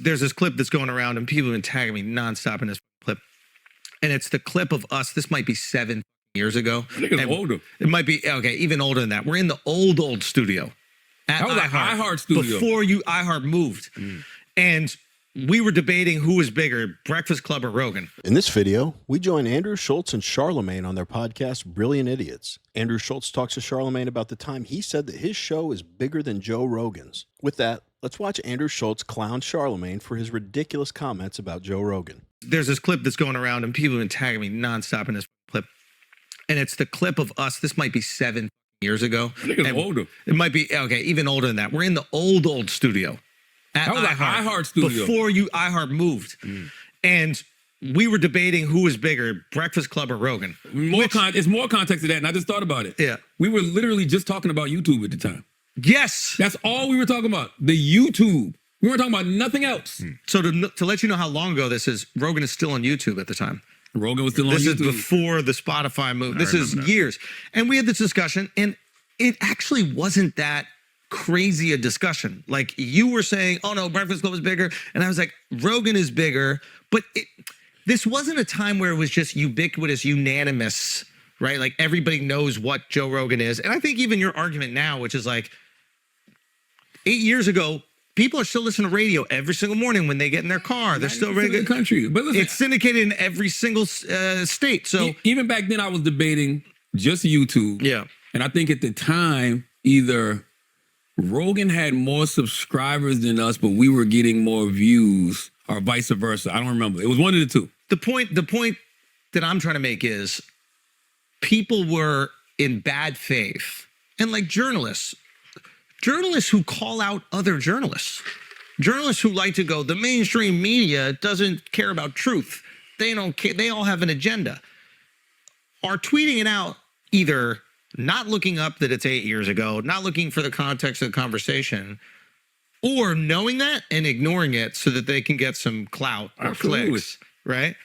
this clip that's going around, and people have been tagging me nonstop in this clip, and it's the clip of us. This might be 7 years ago. I think it's older. It might be even older than that. We're in the old studio. That was an iHeart studio before iHeart moved, and we were debating who was bigger, Breakfast Club or Rogan. In this video, we join Andrew Schulz and Charlamagne on their podcast, Brilliant Idiots. Andrew Schulz talks to Charlamagne about the time he said that his show is bigger than Joe Rogan's. With that, let's watch Andrew Schulz clown Charlamagne for his ridiculous comments about Joe Rogan. There's this clip that's going around, and people have been tagging me nonstop in this clip, and it's the clip of us. This might be 7 years ago. I think it's older. It might be even older than that. We're in the old studio. That was an iHeart studio before iHeart moved, and we were debating who was bigger, Breakfast Club or Rogan. It's more context to that, and I just thought about it. Yeah, we were literally just talking about YouTube at the time. Yes, that's all we were talking about. The YouTube. We weren't talking about nothing else. So to let you know how long ago this is, Rogan is still on YouTube at the time. Rogan was still on YouTube. This is before the Spotify move. This is years, and we had this discussion, and it actually wasn't that crazy a discussion. Like, you were saying, oh no, Breakfast Club is bigger, and I was like, Rogan is bigger, but this wasn't a time where it was just ubiquitous, unanimous, right? Like, everybody knows what Joe Rogan is. And I think even your argument now, which is like 8 years ago, people are still listening to radio every single morning when they get in their car. They're still ready to country. But listen, it's syndicated in every single state. So even back then, I was debating just YouTube. Yeah, and I think at the time, either Rogan had more subscribers than us, but we were getting more views, or vice versa. I don't remember. It was one of the two. The point that I'm trying to make is people were in bad faith, and like journalists who call out other journalists who like to go, the mainstream media doesn't care about truth. They don't care. They all have an agenda. Are tweeting it out, either not looking up that it's 8 years ago, not looking for the context of the conversation, or knowing that and ignoring it so that they can get some clout or clicks, right?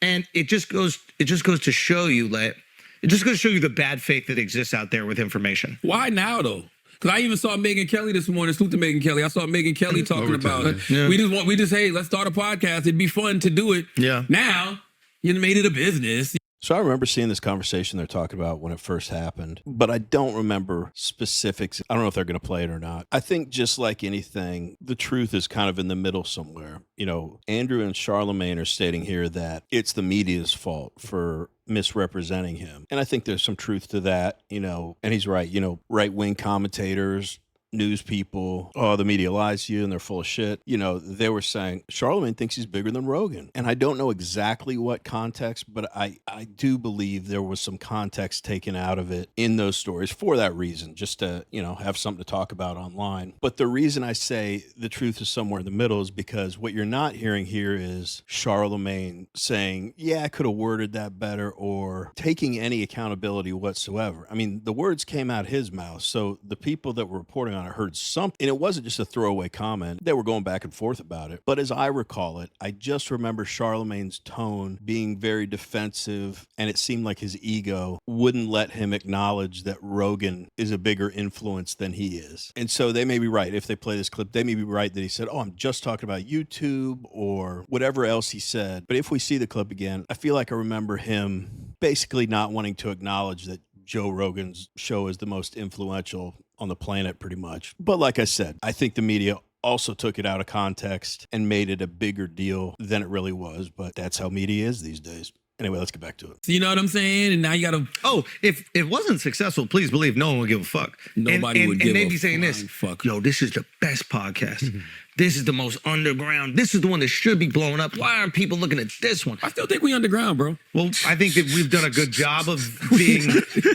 And it just goes to show you the bad faith that exists out there with information. Why now though? Because I even saw Megyn Kelly this morning. Salute to Megyn Kelly. I saw Megyn Kelly talking about it. Yeah. Hey, let's start a podcast. It'd be fun to do it. Yeah. Now you made it a business. So I remember seeing this conversation they're talking about when it first happened, but I don't remember specifics. I don't know if they're going to play it or not. I think just like anything, the truth is kind of in the middle somewhere. You know, Andrew and Charlamagne are stating here that it's the media's fault for misrepresenting him. And I think there's some truth to that, you know, and he's right. You know, right-wing commentators, news people, oh, the media lies to you and they're full of shit. You know, they were saying Charlamagne thinks he's bigger than Rogan. And I don't know exactly what context, but I do believe there was some context taken out of it in those stories for that reason, just to, you know, have something to talk about online. But the reason I say the truth is somewhere in the middle is because what you're not hearing here is Charlamagne saying, yeah, I could have worded that better, or taking any accountability whatsoever. I mean, the words came out of his mouth. So the people that were reporting on I heard something, and it wasn't just a throwaway comment. They were going back and forth about it. But as I recall it, I just remember Charlamagne's tone being very defensive, and it seemed like his ego wouldn't let him acknowledge that Rogan is a bigger influence than he is. And so they may be right. If they play this clip, they may be right that he said, oh, I'm just talking about YouTube or whatever else he said. But if we see the clip again, I feel like I remember him basically not wanting to acknowledge that Joe Rogan's show is the most influential on the planet, pretty much. But like I said, I think the media also took it out of context and made it a bigger deal than it really was. But that's how media is these days. Anyway, let's get back to it. So you know what I'm saying? And now you got to... Oh, if it wasn't successful, please believe no one would give a fuck. Nobody would give a fuck. And they'd be saying this, yo, this is the best podcast. This is the most underground. This is the one that should be blowing up. Why aren't people looking at this one? I still think we underground, bro. Well, I think that we've done a good job of being...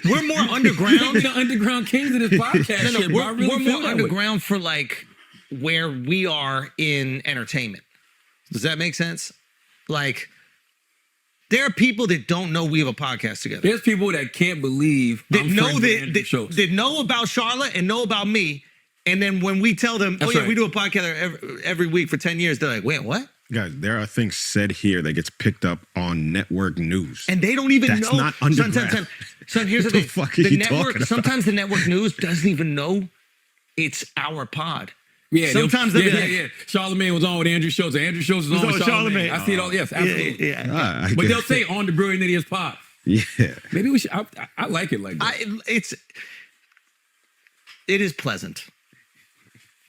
We're more underground. We're the underground kings of this podcast. No, we're more underground for like where we are in entertainment. Does that make sense? Like... There are people that don't know we have a podcast together. There's people that can't believe that know about Charlotte and know about me, and then when we tell them, "Oh yeah, we do a podcast every week for 10 years," they're like, "Wait, what?" Guys, there are things said here that gets picked up on network news, and they don't even know. That's not underground. Son, here's the thing: the network. Sometimes the network news doesn't even know it's our pod. Yeah, Sometimes they'll be like, yeah. Charlamagne was on with Andrew Schulz. Andrew Schulz was on with Charlamagne. I see it all. Yes, absolutely. Yeah. I But get they'll it. say on the Brilliant Idiots pod. Yeah. Maybe we should. I like it like that. It is pleasant.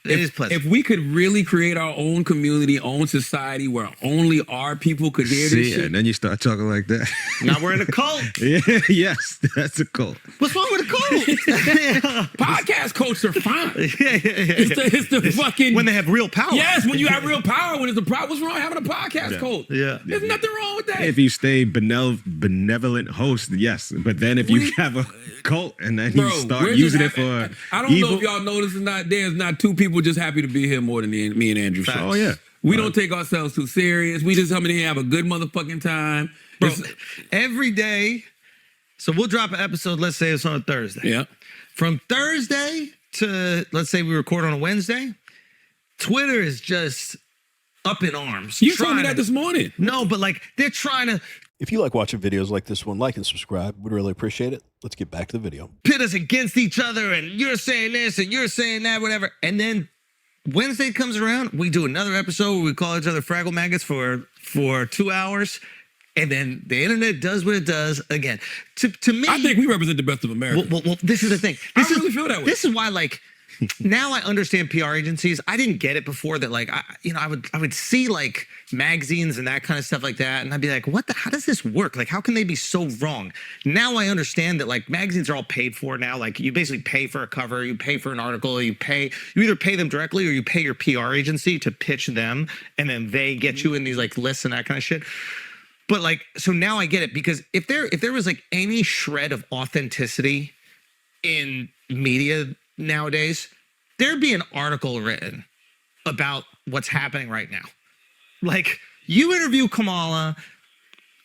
It is pleasant. If we could really create our own community, own society where only our people could hear this shit. And then you start talking like that. Now we're in a cult. Yeah, yes, that's a cult. What's wrong with a cult? Podcast cults are fine. Yeah. It's the fucking When they have real power. Yes, when you have real power, when it's a problem. What's wrong with having a podcast cult? Yeah. There's nothing wrong with that. If you stay benevolent host, yes. But then if you have a cult and then you start using it for I don't evil, know if y'all notice or not, there's not two people just happy to be here more than me and Andrew Schulz. oh yeah. We don't take ourselves too serious. We just come in here and have a good motherfucking time. Bro, every day. So we'll drop an episode, let's say it's on a Thursday. Yeah. From Thursday to, let's say we record on a Wednesday, Twitter is just up in arms. You told me that this morning. No, but like they're trying to If you like watching videos like this one, like and subscribe. We'd really appreciate it. Let's get back to the video. pit us against each other and you're saying this and you're saying that, whatever. And then Wednesday comes around, we do another episode where we call each other Fraggle Maggots for 2 hours. And then the internet does what it does again. To me, I think we represent the best of America. well, this is the thing. I really feel that way. This is why, like, now I understand PR agencies. I didn't get it before that. Like, I would see like magazines and that kind of stuff like that, and I'd be like, how does this work? Like, how can they be so wrong? Now I understand that like magazines are all paid for now. Like, you basically pay for a cover, you pay for an article, you either pay them directly or you pay your PR agency to pitch them, and then they get you in these like lists and that kind of shit. But like, so now I get it, because if there was like any shred of authenticity in media nowadays, there'd be an article written about what's happening right now. Like, you interview Kamala,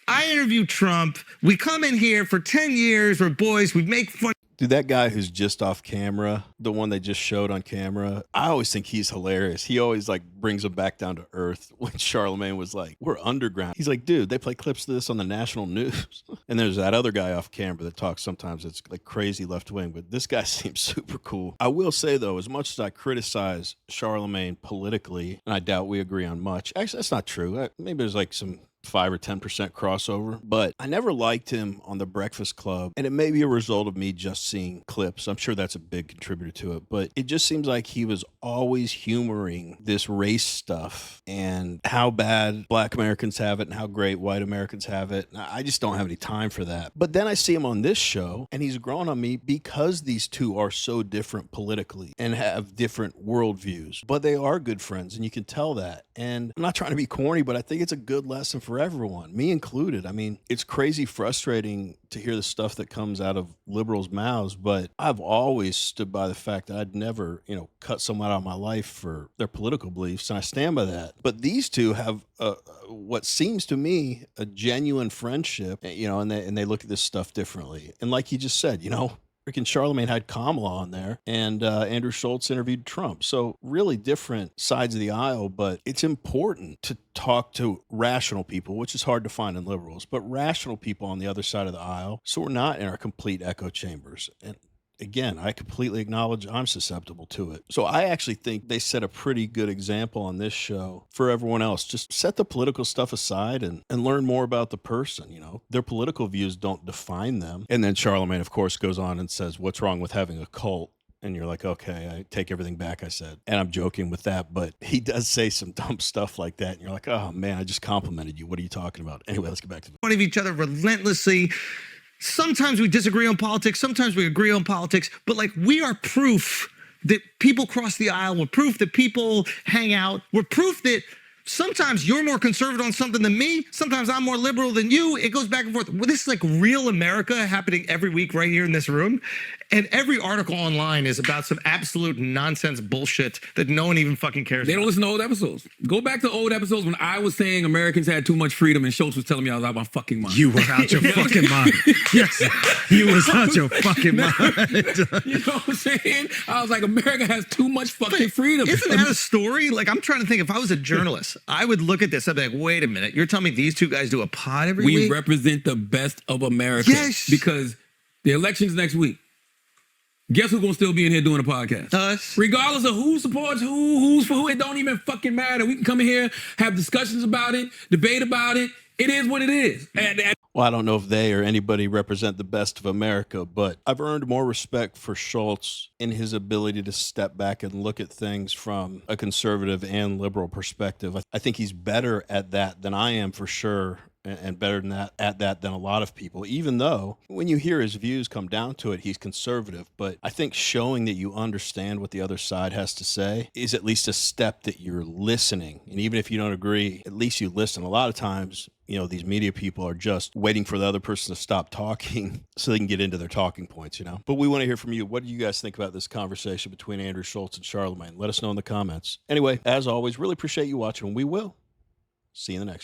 I interview Trump, we come in here for 10 years, we're boys, we make fun. Dude, that guy who's just off camera, the one they just showed on camera, I always think he's hilarious. He always like brings him back down to earth when Charlamagne was like, we're underground. He's like, dude, they play clips of this on the national news. And there's that other guy off camera that talks sometimes. It's like crazy left wing, but this guy seems super cool. I will say though, as much as I criticize Charlamagne politically, and I doubt we agree on much, actually that's not true. Maybe there's like some 5 or 10% crossover, but I never liked him on The Breakfast Club, and it may be a result of me just seeing clips. I'm sure that's a big contributor to it, but it just seems like he was always humoring this race stuff and how bad Black Americans have it and how great white Americans have it. I just don't have any time for that. But then I see him on this show, and he's grown on me because these two are so different politically and have different worldviews, but they are good friends, and you can tell that. And I'm not trying to be corny, but I think it's a good lesson for everyone, me included. I mean, it's crazy frustrating to hear the stuff that comes out of liberals' mouths, but I've always stood by the fact that I'd never, cut someone out of my life for their political beliefs, and I stand by that. But these two have what seems to me a genuine friendship, and they look at this stuff differently. And like you just said, freaking Charlamagne had Kamala on there, and Andrew Schulz interviewed Trump. So really different sides of the aisle, but it's important to talk to rational people, which is hard to find in liberals, but rational people on the other side of the aisle, so we're not in our complete echo chambers. And again, I completely acknowledge I'm susceptible to it. So I actually think they set a pretty good example on this show for everyone else. Just set the political stuff aside and learn more about the person. Their political views don't define them. And then Charlamagne, of course, goes on and says, what's wrong with having a cult? And you're like, okay, I take everything back I said. And I'm joking with that, but he does say some dumb stuff like that. And you're like, oh man, I just complimented you. What are you talking about? Anyway, let's get back to One of each other relentlessly. Sometimes we disagree on politics. Sometimes we agree on politics. But like, we are proof that people cross the aisle. We're proof that people hang out. We're proof that sometimes you're more conservative on something than me. Sometimes I'm more liberal than you. It goes back and forth. Well, this is like real America happening every week right here in this room. And every article online is about some absolute nonsense bullshit that no one even fucking cares They about. don't listen to old episodes. Go back to old episodes when I was saying Americans had too much freedom and Schulz was telling me I was out of my fucking mind. You were out your fucking mind. Yes, you was out your fucking mind. You know what I'm saying? I was like, America has too much fucking freedom. Isn't that a story? Like, I'm trying to think, if I was a journalist, I would look at this, I'd be like, wait a minute, you're telling me these two guys do a pod every We week? represent the best of America. Yes. Because the election's next week. Guess who's gonna still be in here doing a podcast? Us. Regardless of who supports who's for who, it don't even fucking matter. We can come in here, have discussions about it, debate about it. It is what it is. And Well, I don't know if they or anybody represent the best of America, but I've earned more respect for Schulz in his ability to step back and look at things from a conservative and liberal perspective. I think he's better at that than I am for sure, and better than that at that than a lot of people, even though when you hear his views come down to it, he's conservative. But I think showing that you understand what the other side has to say is at least a step that you're listening. And even if you don't agree, at least you listen. A lot of times, you know, these media people are just waiting for the other person to stop talking so they can get into their talking points, you know. But we want to hear from you. What do you guys think about this conversation between Andrew Schulz and Charlamagne? Let us know in the comments. Anyway, as always, really appreciate you watching. We will see you in the next one.